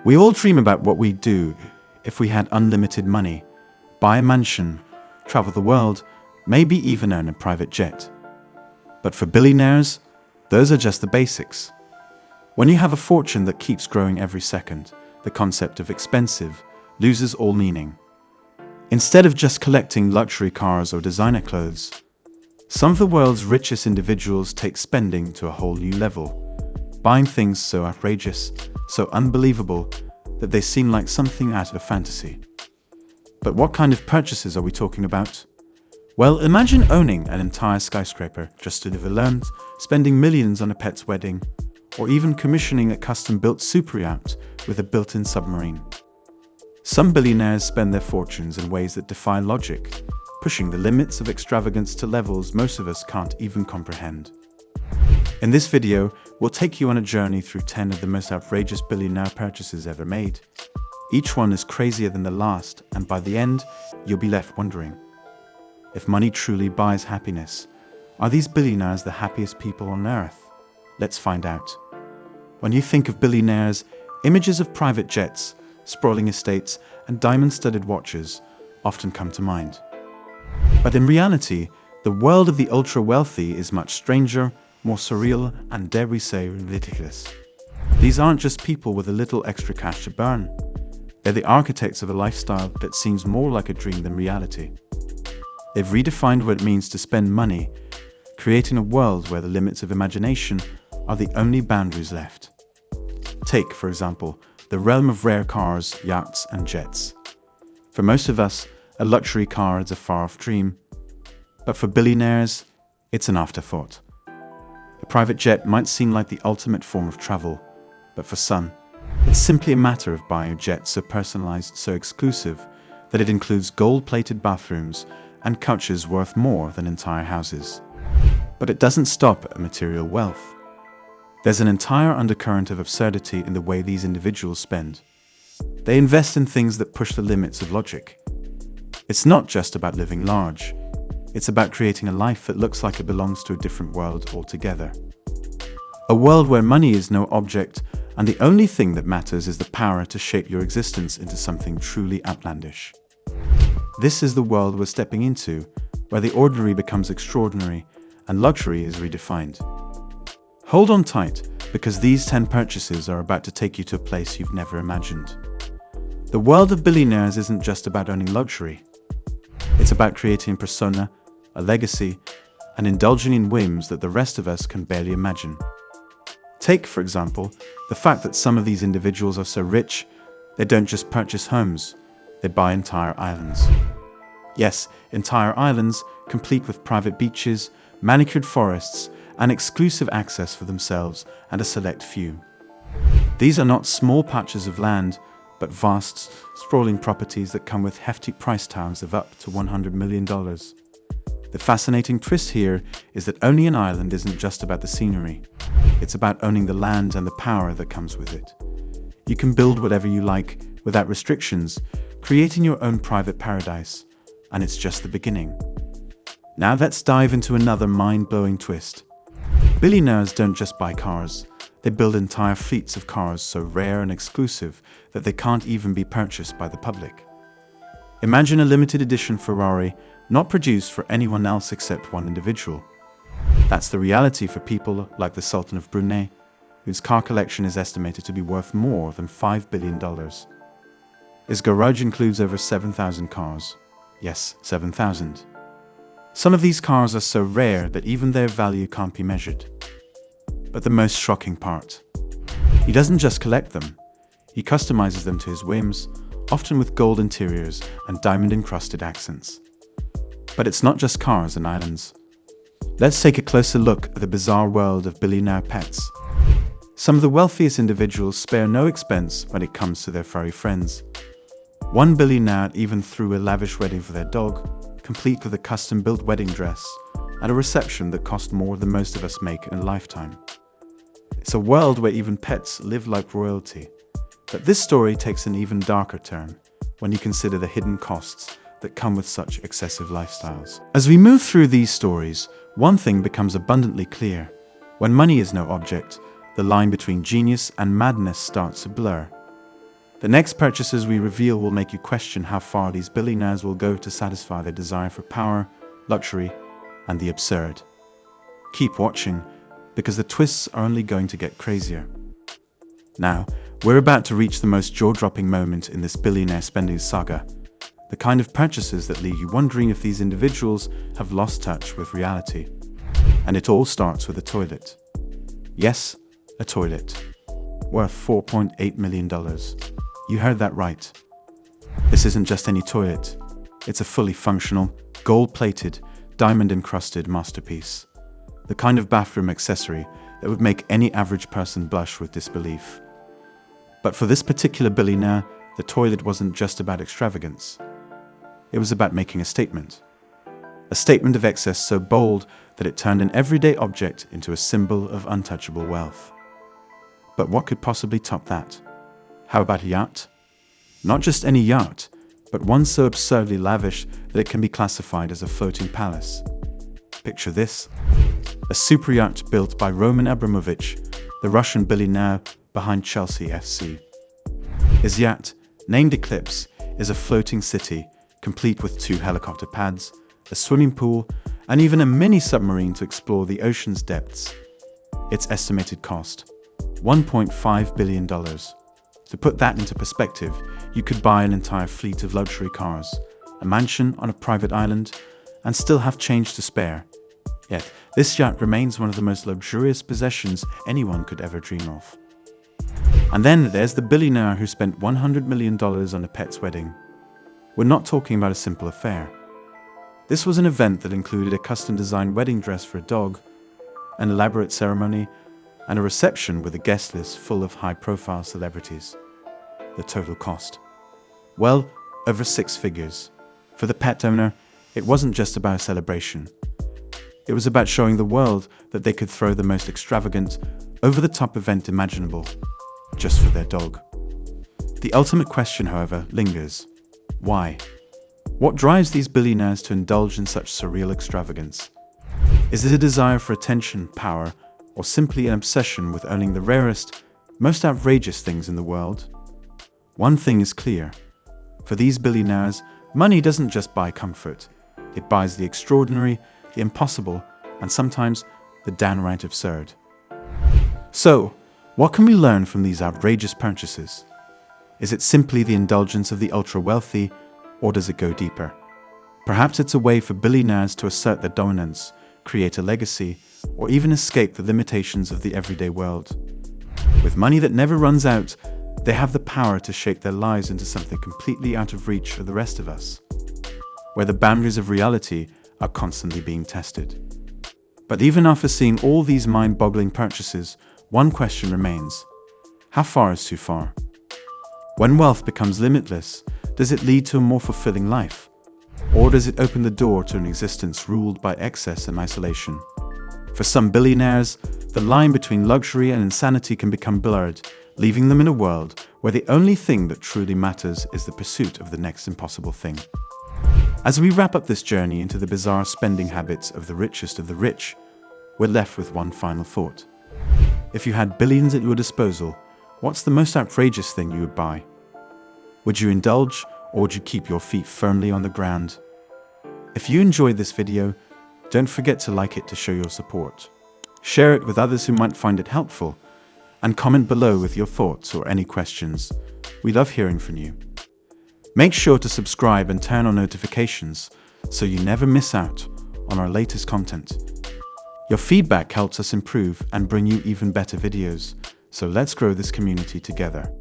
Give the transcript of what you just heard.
We all dream about what we'd do if we had unlimited money, buy a mansion, travel the world, maybe even own a private jet. But for billionaires, those are just the basics. When you have a fortune that keeps growing every second, the concept of expensive loses all meaning. Instead of just collecting luxury cars or designer clothes, some of the world's richest individuals take spending to a whole new level, buying things so outrageous, so unbelievable, that they seem like something out of a fantasy. But what kind of purchases are we talking about? Well, imagine owning an entire skyscraper just to live alone, spending millions on a pet's wedding, or even commissioning a custom-built super yacht with a built-in submarine. Some billionaires spend their fortunes in ways that defy logic, pushing the limits of extravagance to levels most of us can't even comprehend. In this video, we'll take you on a journey through 10 of the most outrageous billionaire purchases ever made. Each one is crazier than the last, and by the end, you'll be left wondering, if money truly buys happiness, are these billionaires the happiest people on earth? Let's find out. When you think of billionaires, images of private jets, sprawling estates, and diamond-studded watches often come to mind. But in reality, the world of the ultra-wealthy is much stranger, more surreal, and dare we say, ridiculous. These aren't just people with a little extra cash to burn. They're the architects of a lifestyle that seems more like a dream than reality. They've redefined what it means to spend money, creating a world where the limits of imagination are the only boundaries left. Take, for example, the realm of rare cars, yachts, and jets. For most of us, a luxury car is a far-off dream, but for billionaires, it's an afterthought. A private jet might seem like the ultimate form of travel, but for some, it's simply a matter of buying a jet so personalized, so exclusive, that it includes gold-plated bathrooms and couches worth more than entire houses. But it doesn't stop at material wealth. There's an entire undercurrent of absurdity in the way these individuals spend. They invest in things that push the limits of logic. It's not just about living large. It's about creating a life that looks like it belongs to a different world altogether. A world where money is no object, and the only thing that matters is the power to shape your existence into something truly outlandish. This is the world we're stepping into, where the ordinary becomes extraordinary and luxury is redefined. Hold on tight, because these 10 purchases are about to take you to a place you've never imagined. The world of billionaires isn't just about owning luxury. It's about creating a persona, a legacy, and indulging in whims that the rest of us can barely imagine. Take, for example, the fact that some of these individuals are so rich, they don't just purchase homes, they buy entire islands. Yes, entire islands, complete with private beaches, manicured forests, and exclusive access for themselves and a select few. These are not small patches of land, but vast, sprawling properties that come with hefty price tags of up to $100 million. The fascinating twist here is that owning an island isn't just about the scenery. It's about owning the land and the power that comes with it. You can build whatever you like, without restrictions, creating your own private paradise. And it's just the beginning. Now let's dive into another mind-blowing twist. Billionaires don't just buy cars. They build entire fleets of cars so rare and exclusive that they can't even be purchased by the public. Imagine a limited edition Ferrari not produced for anyone else except one individual. That's the reality for people like the Sultan of Brunei, whose car collection is estimated to be worth more than $5 billion. His garage includes over 7,000 cars. Yes, 7,000. Some of these cars are so rare that even their value can't be measured. But the most shocking part, he doesn't just collect them, he customizes them to his whims, often with gold interiors and diamond-encrusted accents. But it's not just cars and islands. Let's take a closer look at the bizarre world of billionaire pets. Some of the wealthiest individuals spare no expense when it comes to their furry friends. One billionaire even threw a lavish wedding for their dog, complete with a custom-built wedding dress and a reception that cost more than most of us make in a lifetime. It's a world where even pets live like royalty. But this story takes an even darker turn when you consider the hidden costs that come with such excessive lifestyles. As we move through these stories, one thing becomes abundantly clear. When money is no object, the line between genius and madness starts to blur. The next purchases we reveal will make you question how far these billionaires will go to satisfy their desire for power, luxury, and the absurd. Keep watching, because the twists are only going to get crazier. Now, we're about to reach the most jaw-dropping moment in this billionaire spending saga, the kind of purchases that leave you wondering if these individuals have lost touch with reality. And it all starts with a toilet. Yes, a toilet, worth $4.8 million. You heard that right. This isn't just any toilet. It's a fully functional, gold-plated, diamond-encrusted masterpiece. The kind of bathroom accessory that would make any average person blush with disbelief. But for this particular billionaire, the toilet wasn't just about extravagance. It was about making a statement. A statement of excess so bold that it turned an everyday object into a symbol of untouchable wealth. But what could possibly top that? How about a yacht? Not just any yacht, but one so absurdly lavish that it can be classified as a floating palace. Picture this: a super yacht built by Roman Abramovich, the Russian billionaire behind Chelsea FC. His yacht, named Eclipse, is a floating city, complete with 2 helicopter pads, a swimming pool, and even a mini submarine to explore the ocean's depths. Its estimated cost: $1.5 billion. To put that into perspective, you could buy an entire fleet of luxury cars, a mansion on a private island, and still have change to spare. Yet, this yacht remains one of the most luxurious possessions anyone could ever dream of. And then there's the billionaire who spent $100 million on a pet's wedding. We're not talking about a simple affair. This was an event that included a custom-designed wedding dress for a dog, an elaborate ceremony, and a reception with a guest list full of high-profile celebrities. The total cost: well, over 6 figures. For the pet owner, it wasn't just about a celebration. It was about showing the world that they could throw the most extravagant, over-the-top event imaginable, just for their dog. The ultimate question, however, lingers. Why? What drives these billionaires to indulge in such surreal extravagance? Is it a desire for attention, power, or simply an obsession with owning the rarest, most outrageous things in the world? One thing is clear. For these billionaires, money doesn't just buy comfort. It buys the extraordinary, the impossible, and sometimes the downright absurd. So, what can we learn from these outrageous purchases? Is it simply the indulgence of the ultra-wealthy, or does it go deeper? Perhaps it's a way for billionaires to assert their dominance, create a legacy, or even escape the limitations of the everyday world. With money that never runs out, they have the power to shape their lives into something completely out of reach for the rest of us, where the boundaries of reality are constantly being tested. But even after seeing all these mind-boggling purchases, one question remains: how far is too far? When wealth becomes limitless, does it lead to a more fulfilling life? Or does it open the door to an existence ruled by excess and isolation? For some billionaires, the line between luxury and insanity can become blurred, leaving them in a world where the only thing that truly matters is the pursuit of the next impossible thing. As we wrap up this journey into the bizarre spending habits of the richest of the rich, we're left with one final thought. If you had billions at your disposal, what's the most outrageous thing you would buy? Would you indulge, or would you keep your feet firmly on the ground? If you enjoyed this video, don't forget to like it to show your support. Share it with others who might find it helpful, and comment below with your thoughts or any questions. We love hearing from you. Make sure to subscribe and turn on notifications so you never miss out on our latest content. Your feedback helps us improve and bring you even better videos, so let's grow this community together.